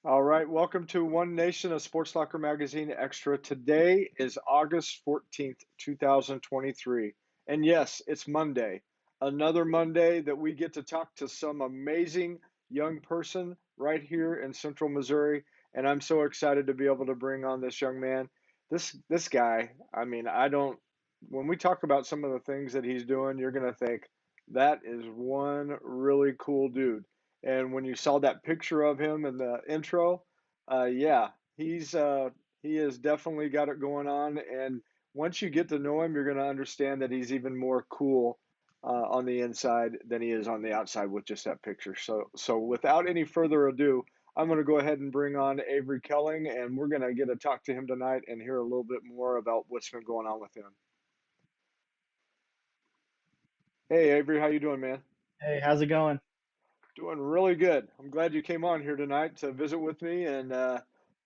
All right, welcome to One Nation, a Sports Locker Magazine Extra. Today is August 14th, 2023. And yes, it's Monday. Another Monday that we get to talk to some amazing young person right here in Central Missouri. And I'm so excited to be able to bring on this young man. This guy, I mean, I don't when we talk about some of the things that he's doing, you're gonna think that is one really cool dude. And when you saw that picture of him in the intro, yeah, he has definitely got it going on. And once you get to know him, you're going to understand that he's even more cool on the inside than he is on the outside with just that picture. So without any further ado, I'm going to go ahead and bring on Avery Koelling, and we're going to get to talk to him tonight and hear a little bit more about what's been going on with him. Hey, Avery, how you doing, man? Hey, how's it going? Doing really good. I'm glad you came on here tonight to visit with me and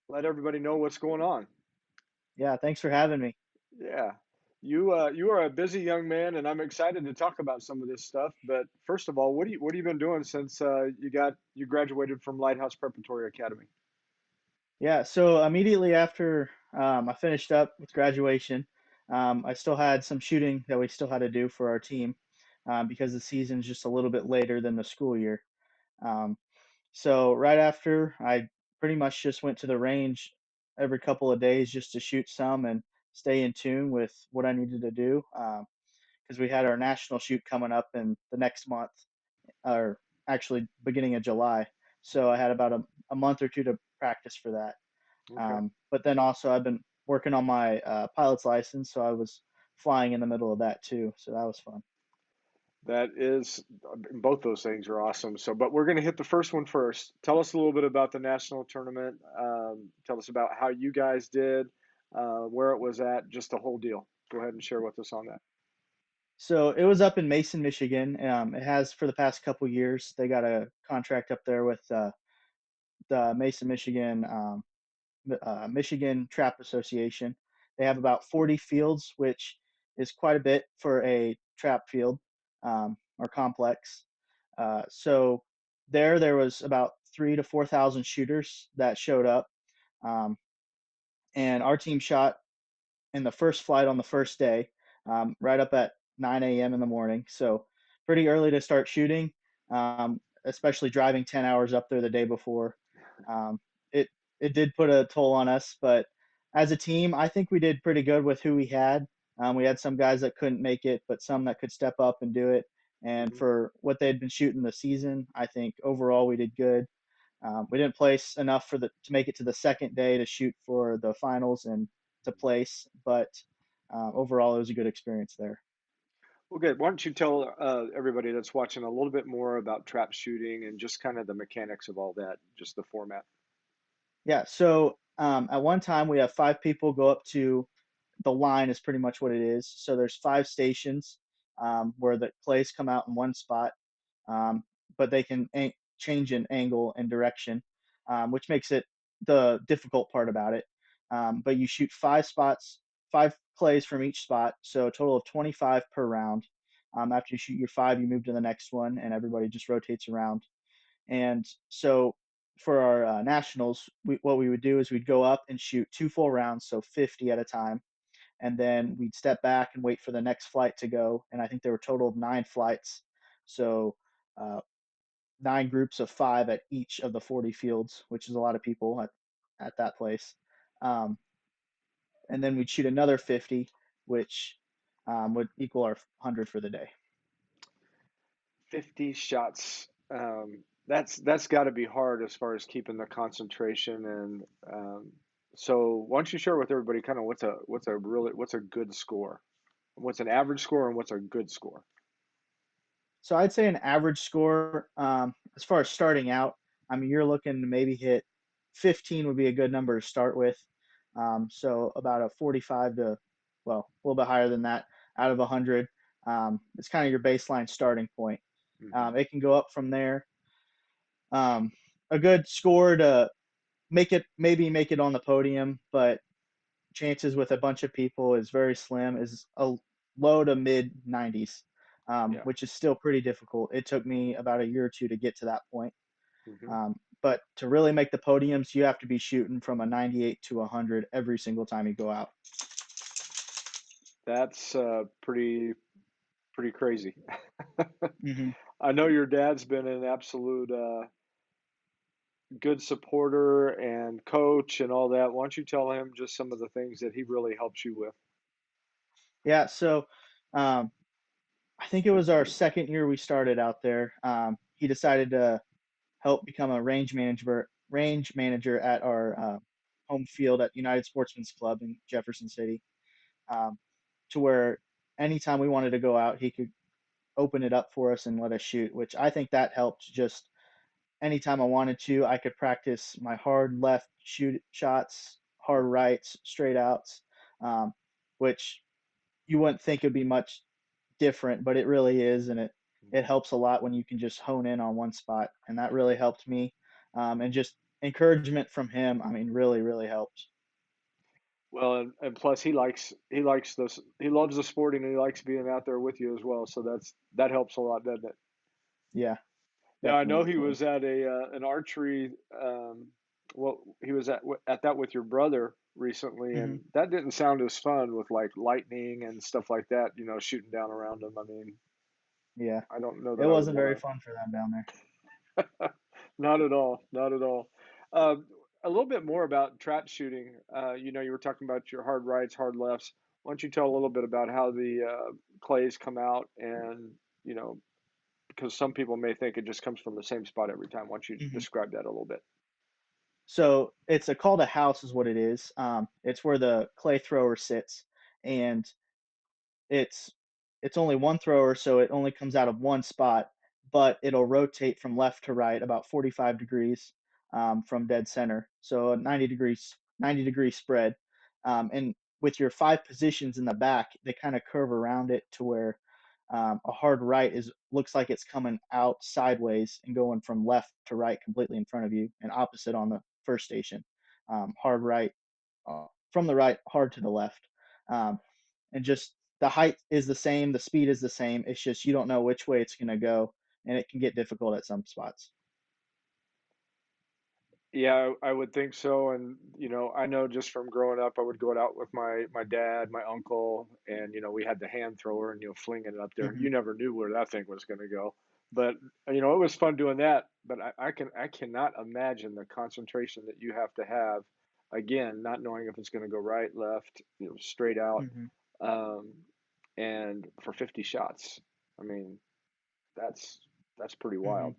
let everybody know what's going on. Yeah, thanks for having me. Yeah. You are a busy young man, and I'm excited to talk about some of this stuff. But first of all, what have you been doing since you graduated from Lighthouse Preparatory Academy? Yeah, so immediately after I finished up with graduation, I still had some shooting that we still had to do for our team because the season's just a little bit later than the school year. Um, so right after, I pretty much just went to the range every couple of days just to shoot some and stay in tune with what I needed to do because we had our national shoot coming up in the next month. Or actually beginning of July. So I had about a month or two to practice for that. Okay. But then also I've been working on my pilot's license, so I was flying in the middle of that too. So that was fun. That is, both those things are awesome. So, but we're going to hit the first one first. Tell us a little bit about the national tournament. Tell us about how you guys did, where it was at, just the whole deal. Go ahead and share with us on that. So it was up in Mason, Michigan. It has for the past couple years. They got a contract up there with the Mason, Michigan Michigan Trap Association. They have about 40 fields, which is quite a bit for a trap field or complex. So there was about 3 to 4 thousand shooters that showed up, um, and our team shot in the first flight on the first day, right up at 9 a.m. in the morning. So pretty early to start shooting, especially driving 10 hours up there the day before. Um, it it did put a toll on us, but as a team, I think we did pretty good with who we had. We had some guys that couldn't make it, but some that could step up and do it. And Hmm. for what they had been shooting the season, I think overall we did good. We didn't place enough for the to make it to the second day to shoot for the finals and to place, but overall it was a good experience there. Well, good. Why don't you tell everybody that's watching a little bit more about trap shooting and just kind of the mechanics of all that, just the format. Yeah, so at one time we have 5 people go up to the line is pretty much what it is. So there's 5 stations where the plays come out in one spot, um, but they can change in angle and direction, which makes it the difficult part about it. But you shoot 5 spots, 5 plays from each spot, so a total of 25 per round. After you shoot your 5, you move to the next one, and everybody just rotates around. And so for our nationals, what we would do is we'd go up and shoot 2 full rounds, so 50 at a time, and then we'd step back and wait for the next flight to go. And I think there were a total of 9 flights, so uh, 9 groups of 5 at each of the 40 fields, which is a lot of people at that place. Um, and then we'd shoot another 50, which would equal our 100 for the day. 50 shots. That's got to be hard as far as keeping the concentration and so why don't you share with everybody kind of what's a good score? What's an average score and what's a good score? So I'd say an average score, as far as starting out, I mean, you're looking to maybe hit 15 would be a good number to start with. So about a 45 to, well, a little bit higher than that out of 100. It's kind of your baseline starting point. Hmm. It can go up from there. Um, a good score to make it, maybe make it on the podium, but chances with a bunch of people is very slim, is a low to mid 90s, Yeah. which is still pretty difficult. It took me about a year or two to get to that point. Hmm. but to really make the podiums, you have to be shooting from a 98 to 100 every single time you go out. That's pretty crazy. Hmm. I know your dad's been an absolute good supporter and coach and all that. Why don't you tell him just some of the things that he really helps you with? Yeah, so um, I think it was our second year we started out there. He decided to help become a range manager at our home field at United Sportsman's Club in Jefferson City, um, to where anytime we wanted to go out, he could open it up for us and let us shoot. Which I think that helped. Just anytime I wanted to, I could practice my hard left shoot shots, hard rights, straight outs, um, which you wouldn't think it'd be much different, but it really is, and it helps a lot when you can just hone in on one spot, and that really helped me. And just encouragement from him, I mean, really helped. Well, and plus he likes this he loves the sporting and he likes being out there with you as well. So that helps a lot, doesn't it? Yeah, Now I know he definitely. was at a an archery. Well, he was at that with your brother recently, Hmm. and that didn't sound as fun with like lightning and stuff like that. You know, shooting down around him. I mean, Yeah, I don't know it that I would wasn't very want fun for them down there. to. Not at all. Not at all. Um, a little bit more about trap shooting. You know, you were talking about your hard rights, hard lefts. Why don't you tell a little bit about how the clays come out and you know because some people may think it just comes from the same spot every time. Why don't you Hmm. describe that a little bit? So it's a called a house, is what it is. It's where the clay thrower sits, and it's it's only one thrower, so it only comes out of one spot, but it'll rotate from left to right about 45 degrees, from dead center. So a 90-degree spread. And with your five positions in the back, they kind of curve around it to where a hard right is looks like it's coming out sideways and going from left to right completely in front of you, and opposite on the first station. Hard right, from the right, hard to the left. Um, and just the height is the same, the speed is the same. It's just you don't know which way it's going to go, and it can get difficult at some spots. Yeah, I would think so. And you know, I know just from growing up, I would go out with my dad, my uncle, and you know, we had the hand thrower and you know, flinging it up there. Hmm. You never knew where that thing was going to go, but you know, it was fun doing that. But I cannot imagine the concentration that you have to have. Again, not knowing if it's going to go right, left, you know, straight out, Hmm. um, and for 50 shots. I mean, that's that's pretty Hmm. wild.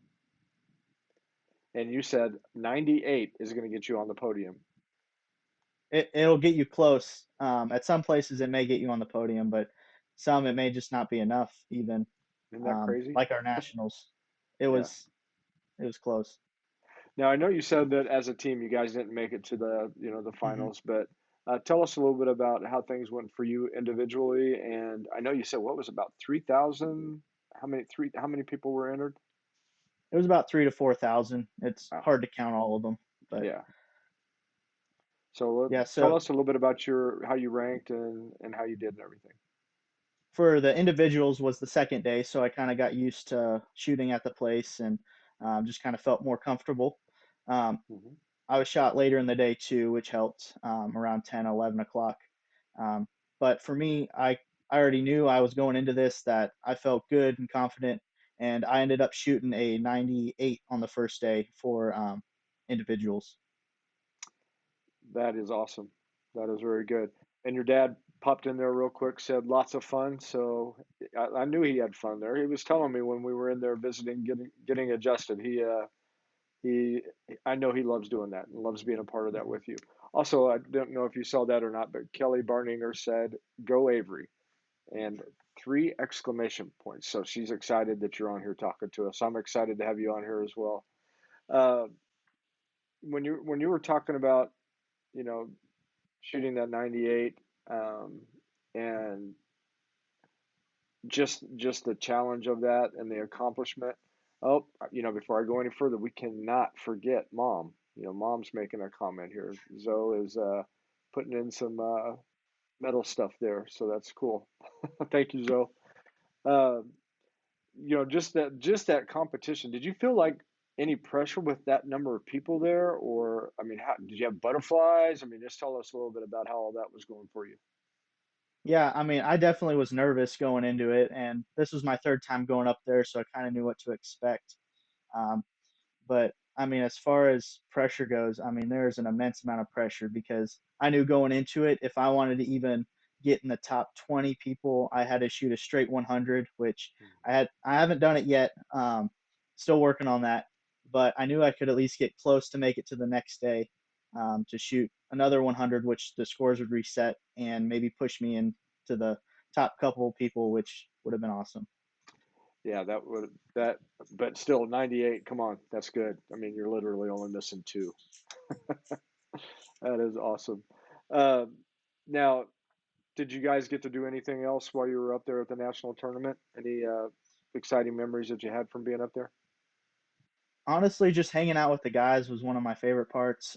And you said 98 is going to get you on the podium. It'll get you close. At some places, it may get you on the podium, but some it may just not be enough. Even Isn't that crazy? like our nationals, it Yeah. was it was close. Now I know you said that as a team you guys didn't make it to the you know the Hmm. finals, but tell us a little bit about how things went for you individually. And I know you said what was about 3,000. How many people were entered? It was about 3 to 4 thousand. It's Wow. hard to count all of them, but Yeah. So yeah. tell So us a little bit about your how you ranked and how you did and everything. for the individuals was the second day, so I kind of got used to shooting at the place and just kind of felt more comfortable. Um, Hmm. I was shot later in the day too, which helped, around 10, 11 o'clock. Um, but for me, I already knew I was going into this that I felt good and confident, and I ended up shooting a 98 on the first day for individuals. That is awesome. That is very good. And your dad popped in there real quick, said lots of fun. So I knew he had fun there. He was telling me when we were in there visiting, getting adjusted. He I know he loves doing that and loves being a part of that Mhm. with you. Also, I don't know if you saw that or not, but Kelly Barninger said, "Go Avery," and three exclamation points. So she's excited that you're on here talking to us. I'm excited to have you on here as well. Uh, when you were talking about you know shooting that 98 um, and just the challenge of that and the accomplishment. Oh, you know, before I go any further, we cannot forget mom. You know, mom's making a comment here. Zoe is putting in some metal stuff there, so that's cool. Thank you, Zoe. Uh, you know, just that competition. Did you feel like any pressure with that number of people there? Or, I mean, how did you have butterflies? I mean, just tell us a little bit about how all that was going for you. Yeah, I mean, I definitely was nervous going into it, and this was my third time going up there, so I kind of knew what to expect. Um, But I mean, as far as pressure goes, I mean, there's an immense amount of pressure because I knew going into it, if I wanted to even get in the top 20 people, I had to shoot a straight 100, which I haven't done it yet. Still working on that, but I knew I could at least get close to make it to the next day, to shoot another 100, which the scores would reset and maybe push me into the top couple of people, which would have been awesome. Yeah, that, but still 98. Come on, that's good. I mean, you're literally only missing two. That is awesome. Um, Now, did you guys get to do anything else while you were up there at the national tournament? Any exciting memories that you had from being up there? Honestly, just hanging out with the guys was one of my favorite parts.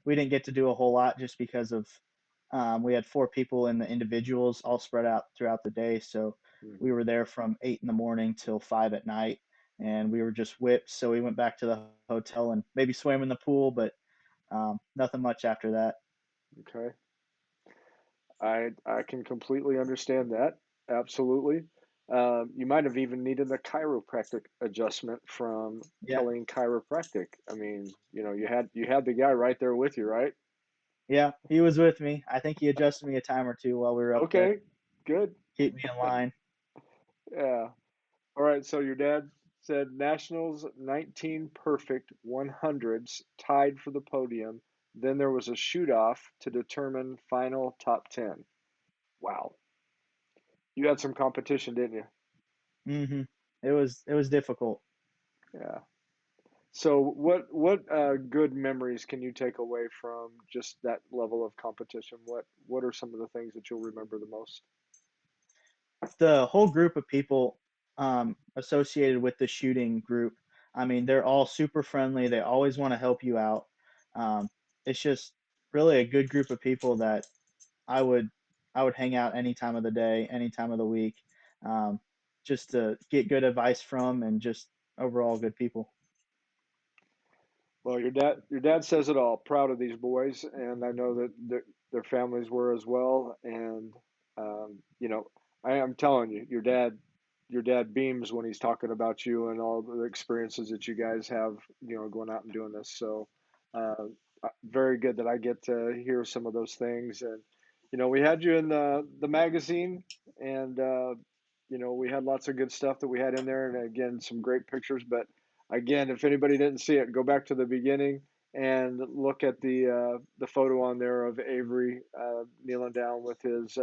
We didn't get to do a whole lot just because of we had four people in the individuals all spread out throughout the day. So we Hmm. were there from 8 in the morning till 5 at night, and we were just whipped. So we went back to the hotel and maybe swam in the pool, but nothing much after that. Okay, I can completely understand that. Absolutely. You might have even needed a chiropractic adjustment from Yeah, Kelly Chiropractic. I mean, you had the guy right there with you, right? yeah, he was with me. I think he adjusted me a time or two while we were up there, Okay, good. keep me in line. Yeah. All right. So your dad said Nationals 19 perfect 100s tied for the podium. Then there was a shoot off to determine final top 10. Wow. You had some competition, didn't you? hmm it was difficult. Yeah. So what good memories can you take away from just that level of competition? What are some of the things that you'll remember the most? The whole group of people associated with the shooting group, I mean, they're all super friendly. They always want to help you out. Um, it's just really a good group of people that I would I would hang out any time of the day, any time of the week, um, just to get good advice from and just overall good people. Well, your dad says it all. Proud of these boys, and I know that their families were as well. And you know, I am telling you, your dad beams when he's talking about you and all the experiences that you guys have, going out and doing this. So, uh, very good that I get to hear some of those things. And we had you in the magazine, and we had lots of good stuff that we had in there, and again, some great pictures. But again, if anybody didn't see it, go back to the beginning and look at the photo on there of Avery kneeling down with his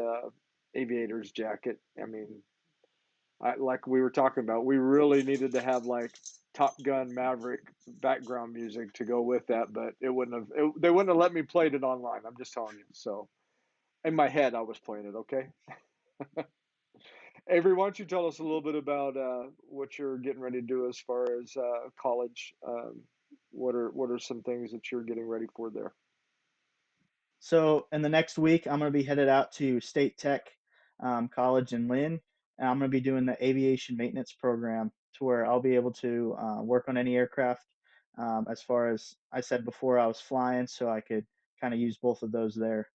aviator's jacket. I mean, like we were talking about, we really needed to have like Top Gun Maverick background music to go with that, but they wouldn't have let me play it online. I'm just telling you. So in my head, I was playing it. Okay, Avery, why don't you tell us a little bit about what you're getting ready to do as far as college? What are some things that you're getting ready for there? So in the next week, I'm going to be headed out to State Tech College in Lynn, and I'm going to be doing the aviation maintenance program to where I'll be able to work on any aircraft. As far as I said before, I was flying, so I could kind of use both of those there.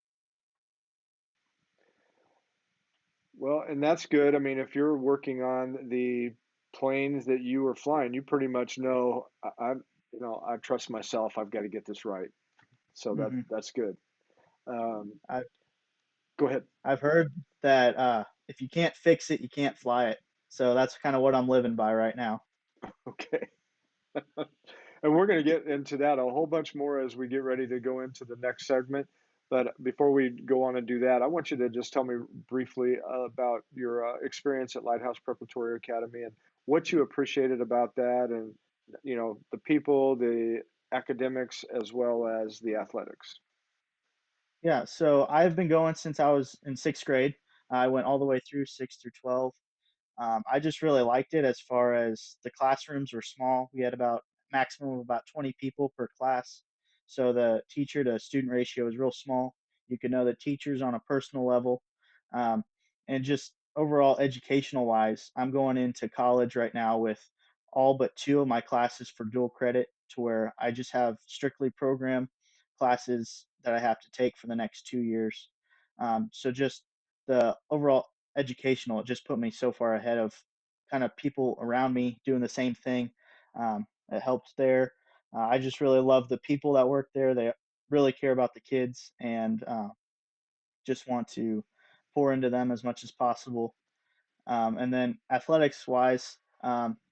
Well, and that's good. I mean, if you're working on the planes that you are flying, you pretty much know I trust myself. I've got to get this right. So hmm that's good. Um, I've Go ahead. I've heard that if you can't fix it, you can't fly it. So that's kind of what I'm living by right now. Okay. And we're going to get into that a whole bunch more as we get ready to go into the next segment. But before we go on and do that, I want you to just tell me briefly about your experience at Lighthouse Preparatory Academy and what you appreciated about that, and the people, the academics, as well as the athletics. Yeah, so I've been going since I was in sixth grade. I went all the way through 6 through 12. I just really liked it as far as the classrooms were small. We had about maximum of about 20 people per class. So the teacher to student ratio was real small. You could know the teachers on a personal level. And just overall educational wise, I'm going into college right now with all but two of my classes for dual credit to where I just have strictly program classes that I have to take for the next 2 years. So just the overall educational, it just put me so far ahead of kind of people around me doing the same thing. It helped there. I just really love the people that work there. They really care about the kids and just want to pour into them as much as possible. And then athletics wise,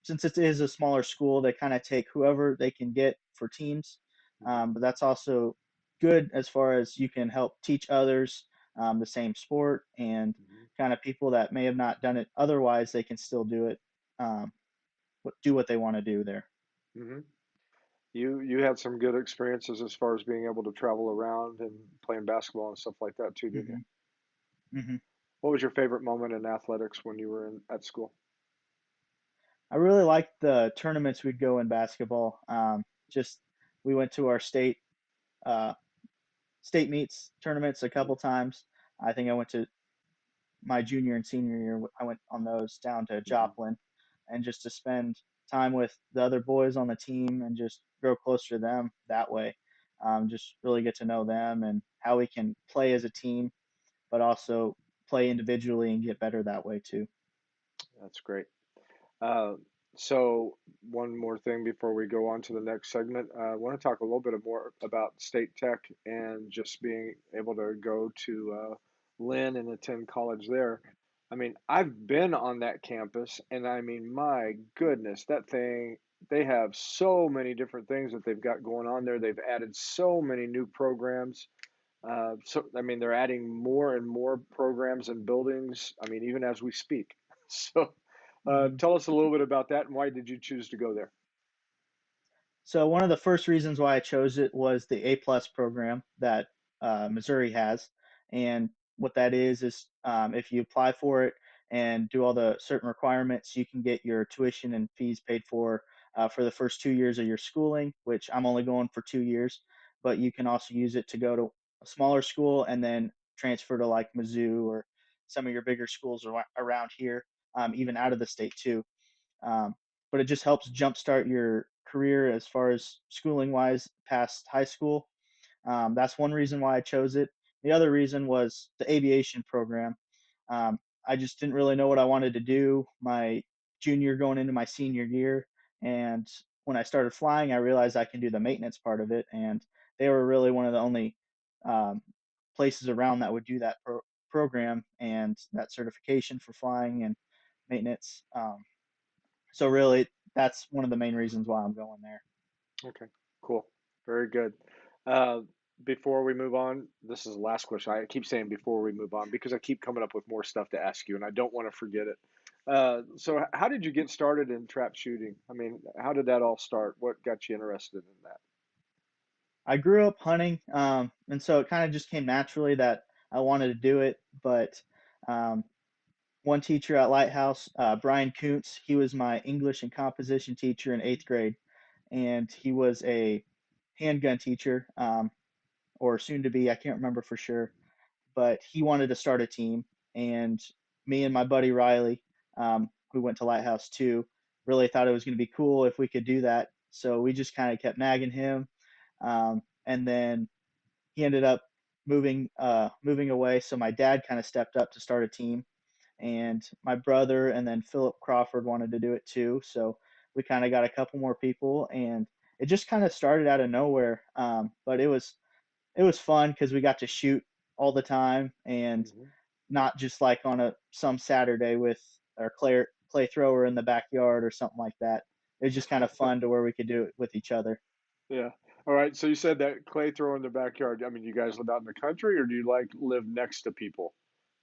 since it is a smaller school, they kind of take whoever they can get for teams. Hmm. But that's also good as far as you can help teach others the same sport and Hmm. kind of people that may have not done it otherwise, they can still do it, um, do what they want to do there. Hmm. You had some good experiences as far as being able to travel around and playing basketball and stuff like that too, didn't you? Hmm. Hmm. What was your favorite moment in athletics when you were in at school? I really liked the tournaments we'd go in basketball. Just we went to our uh, state meets tournaments a Hmm. couple times. I think I went to my junior and senior year. I went on those down to Hmm. Joplin, and just to spend time with the other boys on the team and just grow closer to them that way. Just really get to know them and how we can play as a team, but also play individually and get better that way too. That's great. Uh, so one more thing before we go on to the next segment, I want to talk a little bit more about State Tech and just being able to go to Lynn and attend college there. I mean, I've been on that campus, and I mean, my goodness, that thing, they have so many different things that they've got going on there. They've added so many new programs. So, I mean, they're adding more and more programs and buildings. I mean, even as we speak. So, Mhm. tell us a little bit about that and why did you choose to go there? So one of the first reasons why I chose it was the A plus program that Missouri has, and what that is if you apply for it and do all the certain requirements, you can get your tuition and fees paid for the first 2 years of your schooling, which I'm only going for 2 years, but you can also use it to go to a smaller school and then transfer to like Mizzou or some of your bigger schools around here, even out of the state too. Um, but it just helps jumpstart your career as far as schooling wise past high school. That's one reason why I chose it. The other reason was the aviation program. Um, I just didn't really know what I wanted to do my junior going into my senior year. And when I started flying, I realized I can do the maintenance part of it. And they were really one of the only um, places around that would do that program and that certification for flying and maintenance. So really, that's one of the main reasons why I'm going there. Okay, cool. Very good. Uh, before we move on, this is the last question. I keep saying before we move on because I keep coming up with more stuff to ask you and I don't want to forget it. So, how did you get started in trap shooting? I mean, how did that all start? What got you interested in that? I grew up hunting, and so it kind of just came naturally that I wanted to do it. But um, one teacher at Lighthouse, Brian Kuntz, he was my English and composition teacher in eighth grade, and he was a handgun teacher, or soon to be, I can't remember for sure. But he wanted to start a team, and me and my buddy Riley, who went to Lighthouse too, really thought it was going to be cool if we could do that. So we just kind of kept nagging him, and then he ended up moving away. So my dad kind of stepped up to start a team, and my brother and then Philip Crawford wanted to do it too. So we kind of got a couple more people, and it just kind of started out of nowhere. But it was fun because we got to shoot all the time and Hmm. not just like on a some Saturday with our clay thrower in the backyard or something like that. It was just kind of fun to where we could do it with each other. Yeah. All right. So you said that clay throw in the backyard. I mean, you guys live out in the country, or do you like live next to people?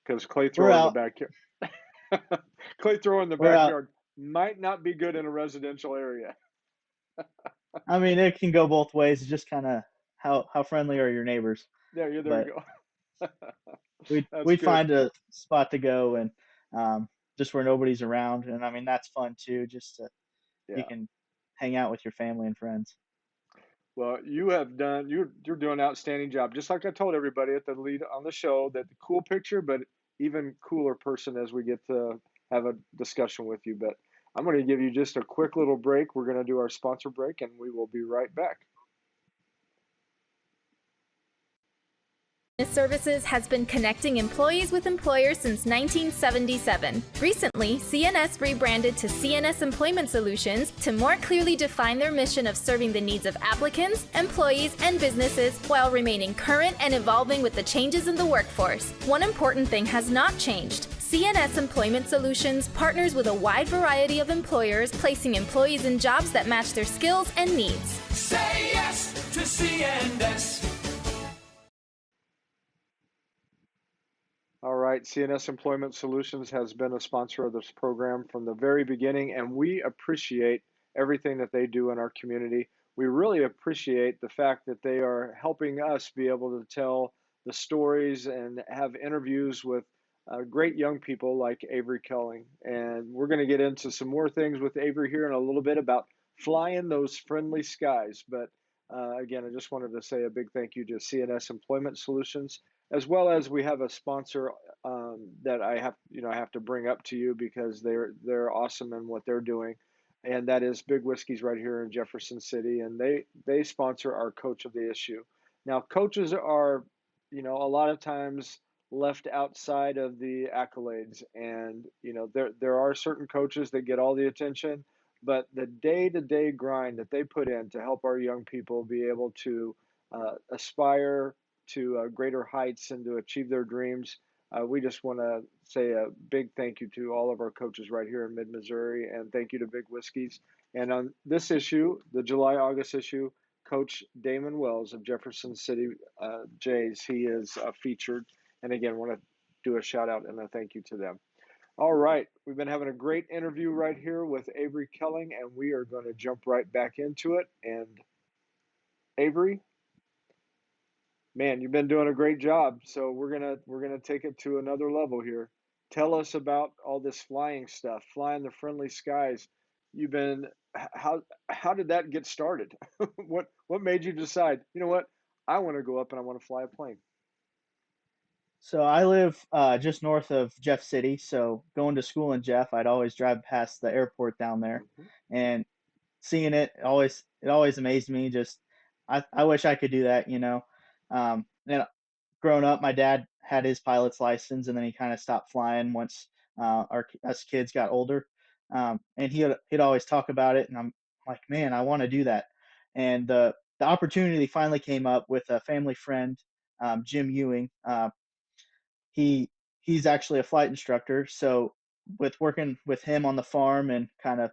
Because clay We're thrower in the out. backyard, clay thrower in the We're out. backyard might not be good in a residential area. I mean, it can go both ways. It's just kind of how friendly are your neighbors. There you But go. we'd That's we'd good. find a spot to go and just where nobody's around. And I mean, that's fun too. Just to you Yeah. can hang out with your family and friends. Well, you're doing an outstanding job. Just like I told everybody at the lead on the show, that the cool picture, but even cooler person as we get to have a discussion with you. But I'm going to give you just a quick little break. We're going to do our sponsor break and we will be right back. Services has been connecting employees with employers since 1977. Recently, CNS rebranded to CNS Employment Solutions to more clearly define their mission of serving the needs of applicants, employees, and businesses while remaining current and evolving with the changes in the workforce. One important thing has not changed. CNS Employment Solutions partners with a wide variety of employers, placing employees in jobs that match their skills and needs. Say yes to CNS. All right, CNS Employment Solutions has been a sponsor of this program from the very beginning, and we appreciate everything that they do in our community. We really appreciate the fact that they are helping us be able to tell the stories and have interviews with great young people like Avery Koelling. And we're going to get into some more things with Avery here in a little bit about flying those friendly skies. But again, I just wanted to say a big thank you to CNS Employment Solutions, as well as we have a sponsor that I have to bring up to you because they're awesome in what they're doing, and that is Big Whiskey's right here in Jefferson City, and they sponsor our Coach of the Issue. Now, coaches are, a lot of times left outside of the accolades, and there are certain coaches that get all the attention, but the day-to-day grind that they put in to help our young people be able to aspire to greater heights and to achieve their dreams. We just want to say a big thank you to all of our coaches right here in mid-Missouri, and thank you to Big Whiskies. And on this issue, the July-August issue, Coach Damon Wells of Jefferson City Jays, he is featured. And again, want to do a shout out and a thank you to them. All right, we've been having a great interview right here with Avery Koelling, and we are going to jump right back into it. And Avery, man, you've been doing a great job. So we're gonna take it to another level here. Tell us about all this flying stuff, flying the friendly skies. You've been how did that get started? What made you decide, you know what, I want to go up and I want to fly a plane? So I live just north of Jeff City. So going to school in Jeff, I'd always drive past the airport down there, Hmm. and seeing it always amazed me. Just I wish I could do that, And growing up, my dad had his pilot's license, and then he kind of stopped flying once us kids got older. And he'd always talk about it, and I'm like, man, I want to do that. And the opportunity finally came up with a family friend, Jim Ewing. He he's actually a flight instructor, so with working with him on the farm and kind of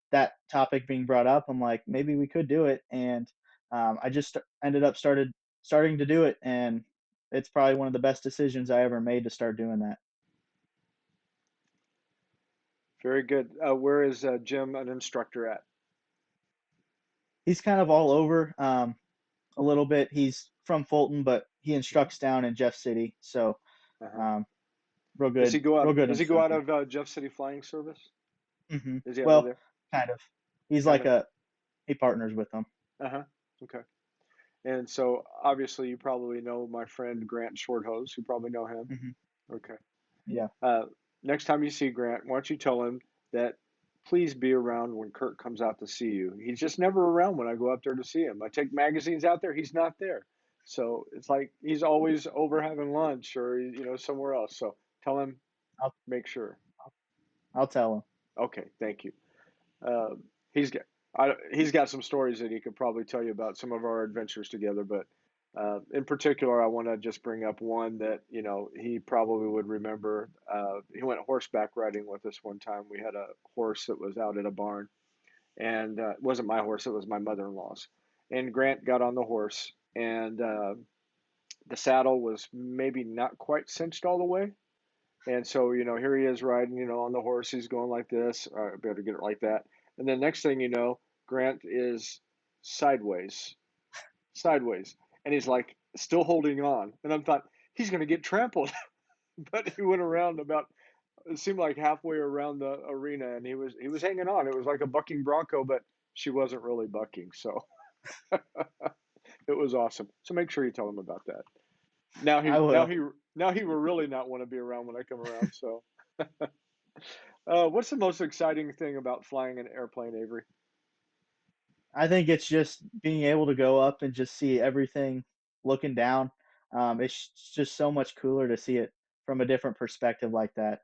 that topic being brought up, I'm like, maybe we could do it. And I just ended up starting to do it, and it's probably one of the best decisions I ever made to start doing that. Very good. Where is Jim an instructor at? He's kind of all over, a little bit. He's from Fulton, but he Mhm. instructs down in Jeff City, so Uh-huh. um, real Does good, he go real out? good Does he go out instructor. of Jeff City Flying Service? Is he out of Well, there? kind of. He's Kind like of. he partners with them. Uh-huh. Okay. And so obviously you probably know my friend Grant Shorthose. You probably know him. Hmm. Okay. Yeah. Uh, Next time you see Grant, why don't you tell him that please be around when Kurt comes out to see you. He's just never around when I go up there to see him. I take magazines out there, he's not there. So it's like he's always over having lunch or somewhere else. So tell him, I'll make sure. I'll tell him. Okay, thank you. He's got he's got some stories that he could probably tell you about some of our adventures together. But in particular, I want to just bring up one that he probably would remember. He went horseback riding with us one time. We had a horse that was out at a barn, and it wasn't my horse; it was my mother-in-law's. And Grant got on the horse, and the saddle was maybe not quite cinched all the way. And so, here he is riding, on the horse. He's going like this. All right, I better get it like that. And then next thing you know, Grant is sideways, sideways. And he's like still holding on. And I'm thought, he's going to get trampled. But he went around about, it seemed like halfway around the arena and he was hanging on. It was like a bucking bronco, but she wasn't really bucking. So it was awesome. So make sure you tell him about that. Now he I now will. he now he will really not want to be around when I come around. So What's the most exciting thing about flying an airplane, Avery? I think it's just being able to go up and just see everything looking down. It's just so much cooler to see it from a different perspective like that.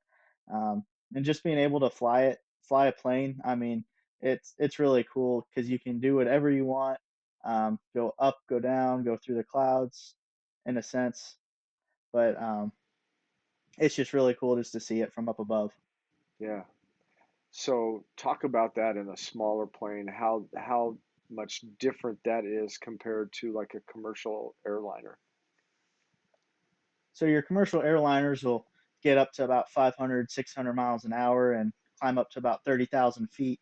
And just being able to fly a plane. I mean, it's really cool because you can do whatever you want. Go up, go down, go through the clouds, in a sense. But it's just really cool just to see it from up above. Yeah. So talk about that in a smaller plane, how much different that is compared to like a commercial airliner. So your commercial airliners will get up to about 500, 600 miles an hour and climb up to about 30,000 feet.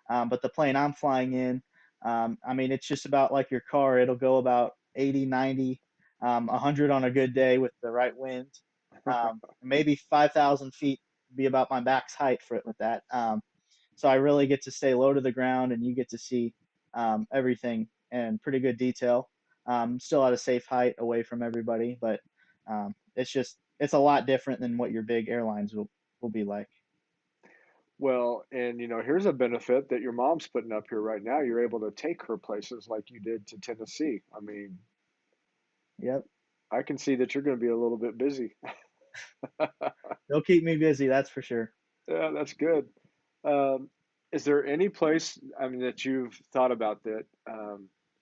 But the plane I'm flying in, I mean, it's just about like your car. It'll go about 80, 90, 100 on a good day with the right wind. Maybe 5,000 feet be about my max height for it with that. So I really get to stay low to the ground, and you get to see everything in pretty good detail. Still at a safe height away from everybody, but it's a lot different than what your big airlines will be like. Well, and here's a benefit that your mom's putting up here right now. You're able to take her places like you did to Tennessee. I mean, Yep, I can see that you're going to be a little bit busy. they'll keep me busy, that's for sure. Yeah, that's good. Um, is there any place, I mean, that you've thought about that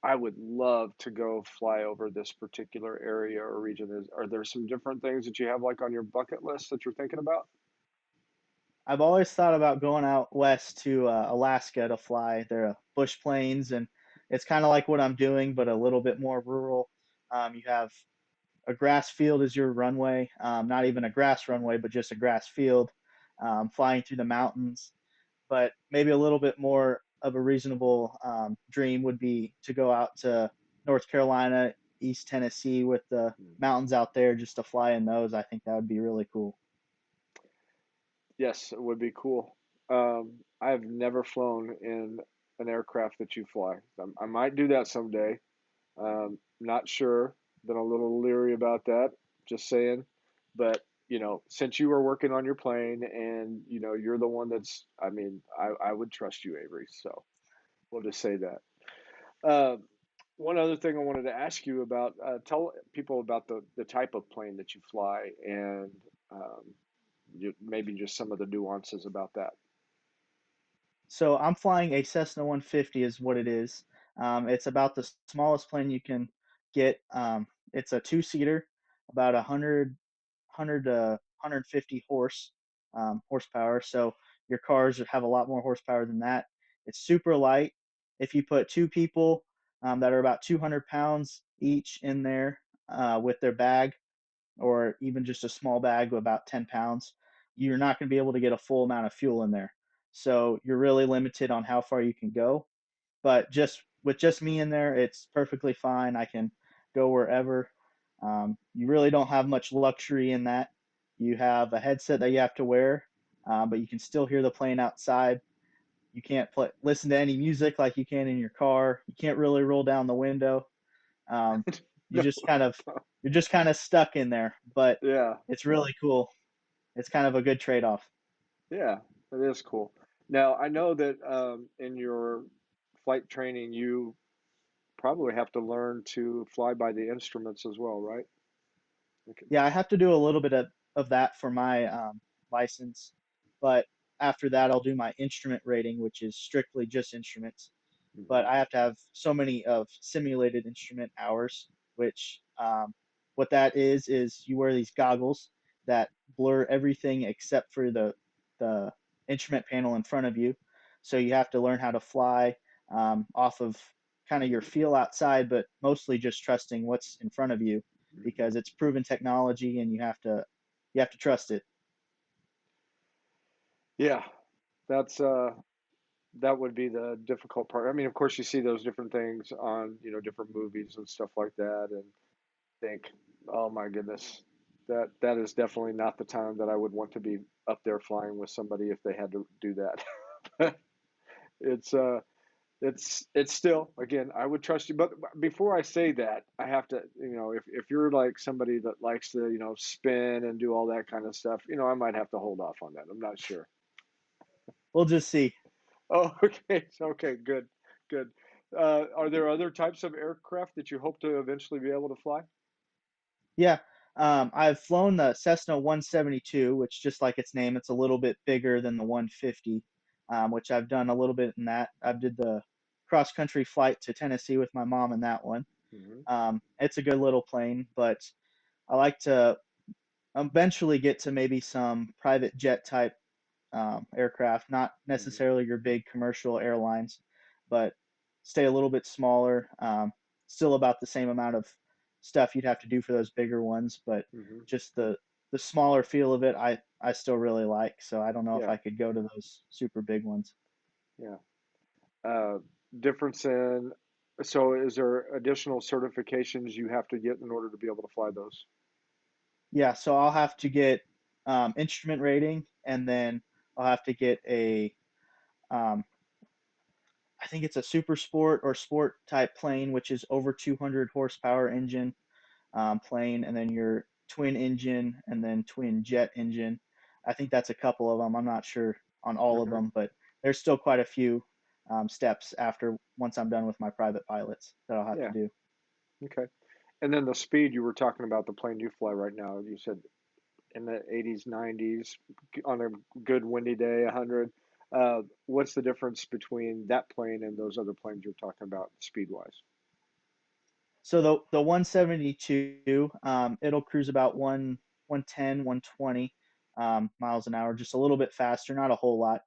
I would love to go fly over this particular area or region? Are there some different things that you have like on your bucket list that you're thinking about? I've always thought about going out west to Alaska to fly. There are bush plains, and it's kind of like what I'm doing, but a little bit more rural. You have a grass field as your runway, not even a grass runway, but just a grass field, flying through the mountains. But maybe a little bit more of a reasonable dream would be to go out to North Carolina, East Tennessee with the mountains out there just to fly in those. I think that would be really cool. Yes, it would be cool. I've never flown in an aircraft that you fly. I might do that someday. Not sure. Been a little leery about that. Just saying. But since you are working on your plane and you're the one that's, I mean, I would trust you, Avery. So we'll just say that. Um, one other thing I wanted to ask you about, tell people about the type of plane that you fly and maybe just some of the nuances about that. So I'm flying a Cessna 150 is what it is. It's about the smallest plane you can get. It's a two-seater, about 100 to 150 horsepower. So your cars have a lot more horsepower than that. It's super light. If you put two people that are about 200 pounds each in there with their bag, or even just a small bag of about 10 pounds, you're not going to be able to get a full amount of fuel in there. So you're really limited on how far you can go. But just with just me in there, it's perfectly fine. I can go wherever. You really don't have much luxury in that. You have a headset that you have to wear, but you can still hear the plane outside. You can't listen to any music like you can in your car. You can't really roll down the window. Um, you No. just kind of you're just kind of stuck in there, but Yeah, it's really cool. It's kind of a good trade-off. yeah, it is cool. Now, I know that in your flight training, you probably have to learn to fly by the instruments as well, right? Okay. Yeah, I have to do a little bit of that for my license, but after that, I'll do my instrument rating, which is strictly just instruments. But Mhm. I have to have so many of simulated instrument hours, which what that is you wear these goggles that blur everything except for the instrument panel in front of you. So you have to learn how to fly off of kind of your feel outside, but mostly just trusting what's in front of you because it's proven technology and you have to trust it. Yeah, that's that would be the difficult part. I mean, of course, you see those different things on, different movies and stuff like that, and think, oh my goodness, that is definitely not the time that I would want to be up there flying with somebody if they had to do that. It's it's still, again, I would trust you, but before I say that, I have to, if you're like somebody that likes to, spin and do all that kind of stuff, I might have to hold off on that. I'm not sure. we'll just see. Oh, okay. Okay, good, good. Are there other types of aircraft that you hope to eventually be able to fly? Yeah. I've flown the Cessna 172, which just like its name, it's a little bit bigger than the 150, which I've done a little bit in that. I did the cross country flight to Tennessee with my mom in that one. Hmm. It's a good little plane, but I like to eventually get to maybe some private jet type aircraft, not Hmm. necessarily your big commercial airlines, but stay a little bit smaller. Still about the same amount of stuff you'd have to do for those bigger ones, but Hmm. just the smaller feel of it, I still really like. So I don't know if Yeah, I could go to those super big ones. yeah. Uh, Difference in, so is there additional certifications you have to get in order to be able to fly those? Yeah, so I'll have to get instrument rating, and then I'll have to get a um, I think it's a super sport or sport type plane, which is over 200 horsepower engine plane, and then your twin engine, and then twin jet engine. I think that's a couple of them. I'm not sure on all of Hmm. them, but there's still quite a few steps after once I'm done with my private pilots that I'll have to Yeah, do. okay. And then the speed you were talking about, the plane you fly right now, you said in the 80s, 90s, on a good windy day, 100. What's the difference between that plane and those other planes you're talking about speed wise? So the 172, it'll cruise about 110, 120 miles an hour, just a little bit faster, not a whole lot.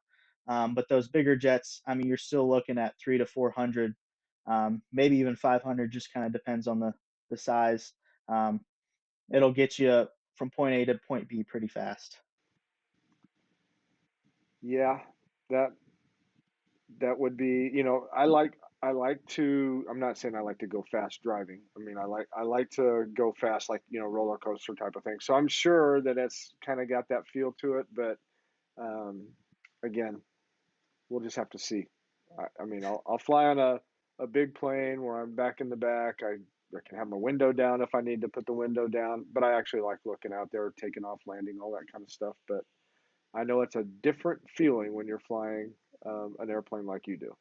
But those bigger jets, I mean, you're still looking at 3 to 400, maybe even 500. Just kind of depends on the size. Um, it'll get you from point A to point B pretty fast. Yeah, that that would be, I like to, I'm not saying I like to go fast driving. I mean, I like to go fast, like, roller coaster type of thing. So I'm sure that it's kind of got that feel to it, but um, again, we'll just have to see. I mean, I'll fly on a big plane where I'm back in the back. I can have my window down if I need to put the window down, but I actually like looking out there, taking off, landing, all that kind of stuff. But I know it's a different feeling when you're flying an airplane like you do.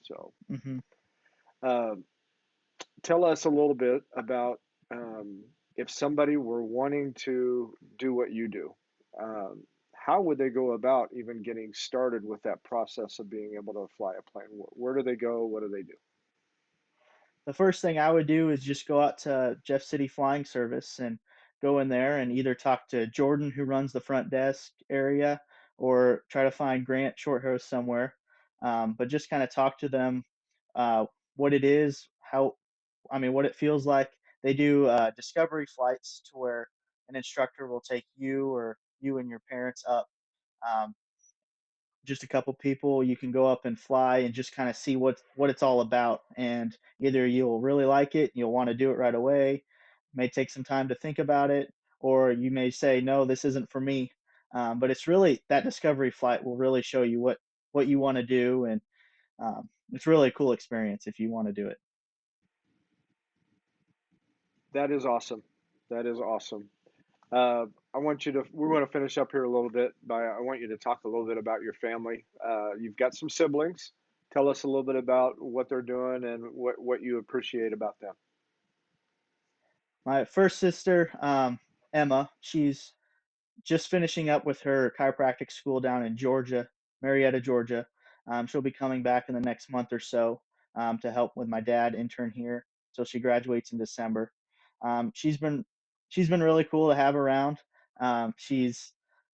So, Hmm. um, tell us a little bit about if somebody were wanting to do what you do. Um, how would they go about even getting started with that process of being able to fly a plane? Where do they go? What do they do? The first thing I would do is just go out to Jeff City Flying Service and go in there and either talk to Jordan, who runs the front desk area, or try to find Grant Shorthose somewhere. But just kind of talk to them what it is, I mean, what it feels like. They do discovery flights to where an instructor will take you or you and your parents up. Um, just a couple people, you can go up and fly and just kind of see what it's all about, and either you'll really like it, you'll want to do it right away, may take some time to think about it, or you may say no, this isn't for me. But it's really that discovery flight will really show you what you want to do, and it's really a cool experience if you want to do it. That is awesome. That is awesome. I want you to, we want to finish up here a little bit by, I want you to talk a little bit about your family. You've got some siblings. Tell us a little bit about what they're doing and what you appreciate about them. My first sister, Emma, she's just finishing up with her chiropractic school down in Georgia, Marietta, Georgia. She'll be coming back in the next month or so to help with my dad intern here. So she graduates in December. Um, she's been she's been really cool to have around. She's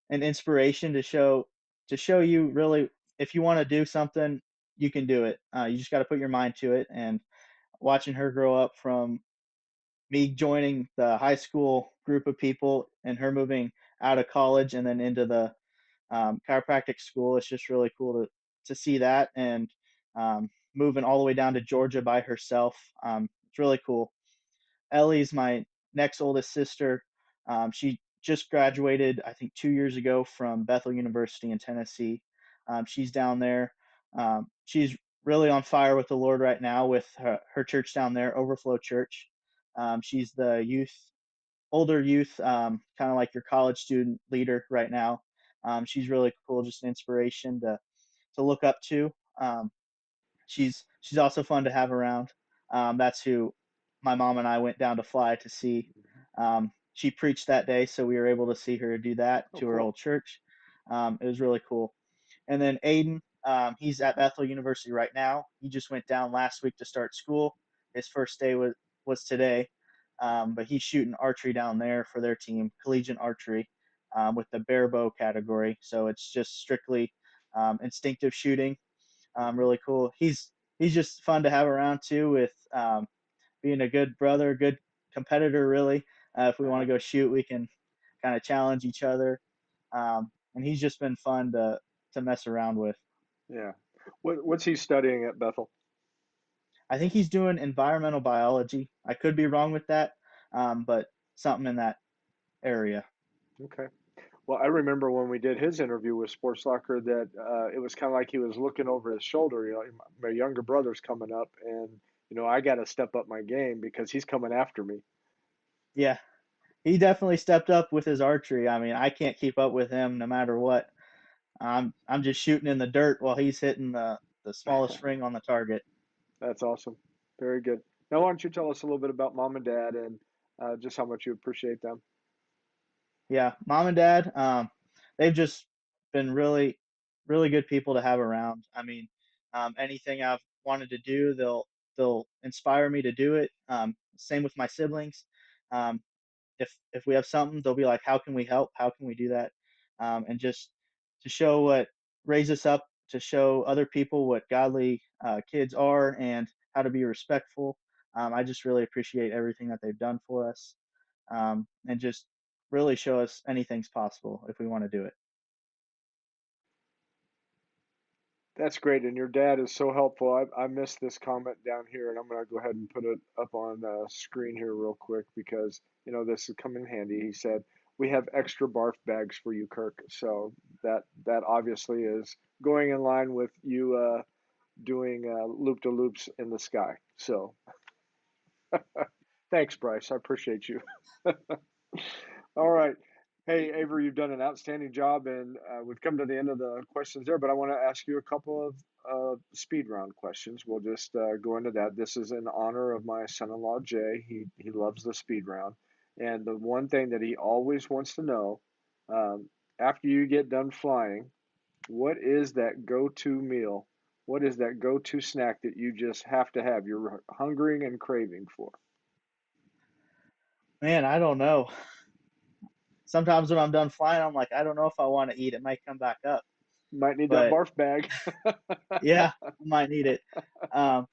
an inspiration to show you really, if you want to do something, you can do it. You just got to put your mind to it. And watching her grow up from me joining the high school group of people and her moving out of college and then into the chiropractic school. It's just really cool to see that, and moving all the way down to Georgia by herself. It's really cool. Ellie's my next oldest sister. She just graduated, I think, 2 years ago from Bethel University in Tennessee. She's down there. She's really on fire with the Lord right now with her church down there, Overflow Church. She's the older youth, kind of like your college student leader right now. She's really cool, just an inspiration to look up to. She's also fun to have around. That's who my mom and I went down to fly to see. She preached that day, so we were able to see her do that Oh, to her cool. old church. It was really cool. And then Aiden, he's at Bethel University right now. He just went down last week to start school. His first day was today, but he's shooting archery down there for their team, collegiate archery, with the bare bow category. So it's just strictly instinctive shooting. Hmm. Really cool. He's just fun to have around too, with being a good brother, good competitor. Really, if we want Uh-huh. to go shoot, we can kind of challenge each other. And he's just been fun to mess around with. Yeah. What's he studying at Bethel? I think he's doing environmental biology. I could be wrong with that, but something in that area. Okay. Well, I remember when we did his interview with Sports Locker that it was kind of like he was looking over his shoulder. You know, my younger brother's coming up, and I got to step up my game because he's coming after me. Yeah, he definitely stepped up with his archery. I mean, I can't keep up with him no matter what. I'm just shooting in the dirt while he's hitting the smallest ring on the target. That's awesome. Very good. Now, why don't you tell us a little bit about mom and dad and just how much you appreciate them? Yeah, mom and dad, they've just been really good people to have around. I mean, anything I've wanted to do, they'll inspire me to do it. Same with my siblings. Um, if we have something, they'll be like, "How can we help? How can we do that?" And just to show what raise us up, to show other people what godly kids are and how to be respectful. I just really appreciate everything that they've done for us, and just really show us anything's possible if we want to do it. That's great. And your dad is so helpful. I missed this comment down here, and I'm going to go ahead and put it up on the screen here real quick because, this would come in handy. He said, "We have extra barf bags for you, Kirk." So that obviously is going in line with you doing loop-de-loops in the sky. So thanks, Bryce. I appreciate you. All right. Hey, Avery, you've done an outstanding job, and we've come to the end of the questions there, but I want to ask you a couple of speed round questions. We'll just go into that. This is in honor of my son-in-law, Jay. He loves the speed round. And the one thing that he always wants to know, um, after you get done flying, what is that go-to meal? What is that go-to snack that you just have to have? You're hungering and craving for. Man, I don't know. Sometimes when I'm done flying, I'm like, I don't know if I want to eat. It might come back up, Might need that but barf bag. yeah, I might need it. Um,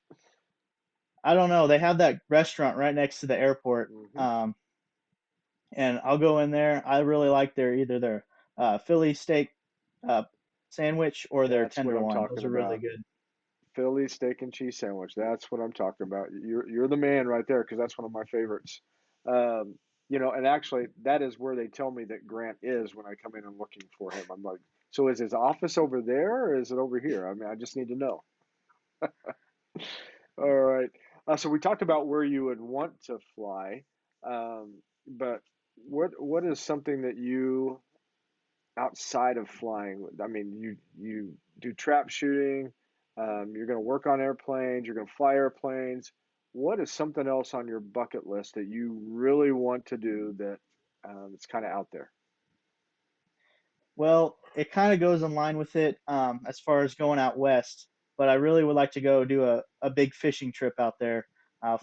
I don't know. They have that restaurant right next to the airport, Hmm. and I'll go in there. I really like their Philly steak uh, sandwich or their That's what I'm tenderloin. talking Those are really about. good. Philly steak and cheese sandwich. That's what I'm talking about. You're the man right there because that's one of my favorites. Um, and actually, that is where they tell me that Grant is when I come in and looking for him. I'm like, so is his office over there or is it over here? I mean, I just need to know. All right. So we talked about where you would want to fly, but what is something that you outside of flying? I mean, you do trap shooting. You're going to work on airplanes. You're going to fly airplanes. What is something else on your bucket list that you really want to do that it's kind of out there? Well, it kind of goes in line with it as far as going out west, but I really would like to go do a big fishing trip out there,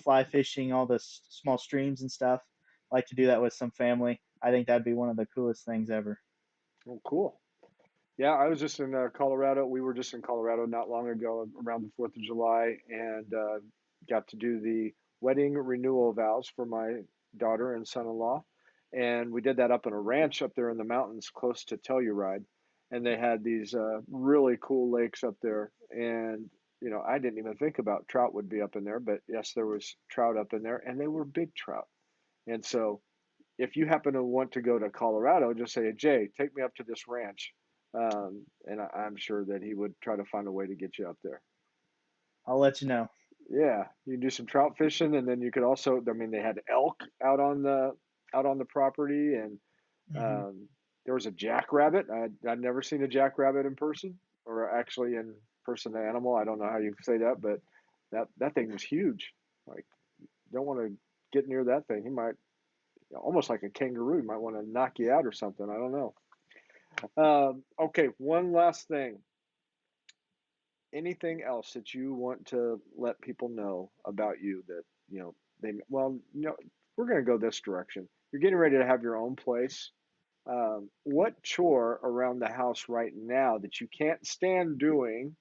fly fishing, all the small streams and stuff. Like to do that with some family. I think that'd be one of the coolest things ever. Oh, cool. Yeah, I was just in Colorado. We were just in Colorado not long ago around the 4th of July and got to do the wedding renewal vows for my daughter and son-in-law. And we did that up in a ranch up there in the mountains close to Telluride. And they had these really cool lakes up there. And, I didn't even think about trout would be up in there, but yes, there was trout up in there and they were big trout. And so if you happen to want to go to Colorado, just say, Jay, take me up to this ranch. And I'm sure that he would try to find a way to get you up there. I'll let you know. Yeah, you can do some trout fishing, and then you could also, I mean, they had elk out on the property, and Hmm. um, there was a jackrabbit. I'd never seen a jackrabbit in person. or actually in person to animal. I don't know how you say that, but that thing was huge. Like, don't want to get near that thing. He might, almost like a kangaroo, he might want to knock you out or something. I don't know. Okay, one last thing. Anything else that you want to let people know about you that, they, well, we're going to go this direction. You're getting ready to have your own place. What chore around the house right now that you can't stand doing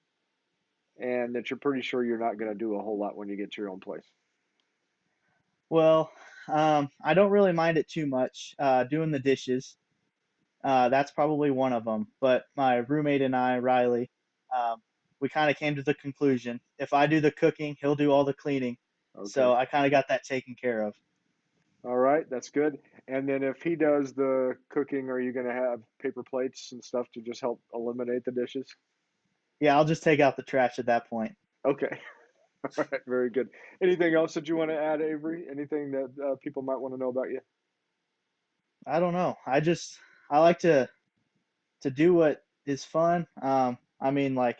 and that you're pretty sure you're not going to do a whole lot when you get to your own place? Well, I don't really mind it too much. Doing the dishes, that's probably one of them. But my roommate and I, Riley, um, we kind of came to the conclusion if I do the cooking, he'll do all the cleaning. So Okay. I kind of got that taken care of. All right, that's good. And then if he does the cooking, are you going to have paper plates and stuff to just help eliminate the dishes? Yeah, I'll just take out the trash at that point. Okay. All right, very good. Anything else that you want to add, Avery? Anything that people might want to know about you? I don't know. I like to do what is fun. I mean, like,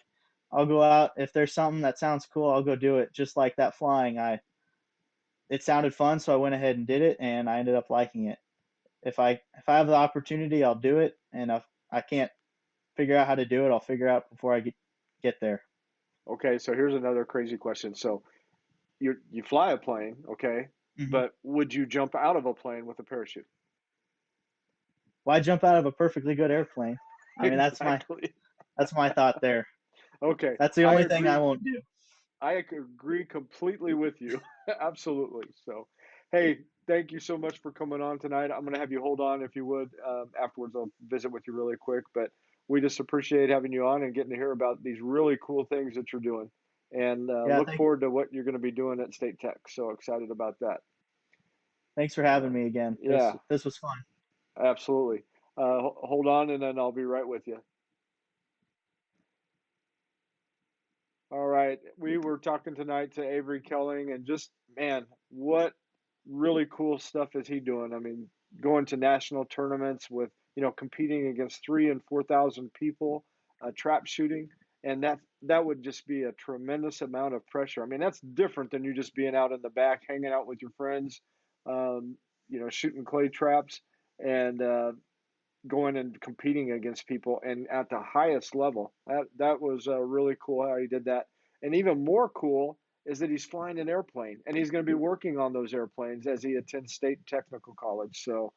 I'll go out if there's something that sounds cool, I'll go do it. Just like that flying, I it sounded fun, so I went ahead and did it, and I ended up liking it. If I have the opportunity, I'll do it, and if I can't figure out how to do it, I'll figure out before I get there. Okay, so here's another crazy question. So you fly a plane, okay, Hmm. but would you jump out of a plane with a parachute? Why jump out of a perfectly good airplane? I mean, Exactly. that's my thought there. Okay, That's the I only thing I agree. won't do. I agree completely with you. Absolutely. So, hey, thank you so much for coming on tonight. I'm going to have you hold on if you would. Afterwards, I'll visit with you really quick. But we just appreciate having you on and getting to hear about these really cool things that you're doing. And Yeah, look forward to what you're going to be doing at State Tech. So excited about that. thanks for having me again. This Yeah, this was fun. absolutely. Hold on, and then I'll be right with you. All right. We were talking tonight to Avery Koelling, and just, man, what really cool stuff is he doing? I mean, going to national tournaments with, competing against 3 and 4,000 people, trap shooting, and that would just be a tremendous amount of pressure. I mean, that's different than you just being out in the back, hanging out with your friends, um, shooting clay traps, and going and competing against people and at the highest level. That was really cool how he did that. And even more cool is that he's flying an airplane and he's going to be working on those airplanes as he attends State Technical College. So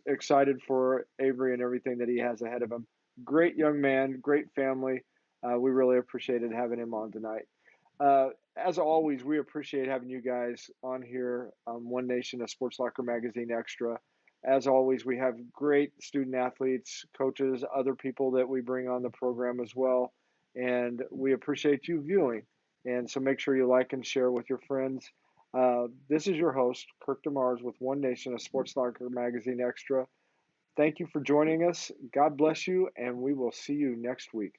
excited for Avery and everything that he has ahead of him. Great young man, great family. We really appreciated having him on tonight. As always, we appreciate having you guys on here on One Nation, a Sports Locker Magazine Extra. As always, we have great student athletes, coaches, other people that we bring on the program as well. And we appreciate you viewing. And so make sure you like and share with your friends. This is your host, Kirk DeMars with One Nation, a Sports Locker Magazine Extra. Thank you for joining us. God bless you, and we will see you next week.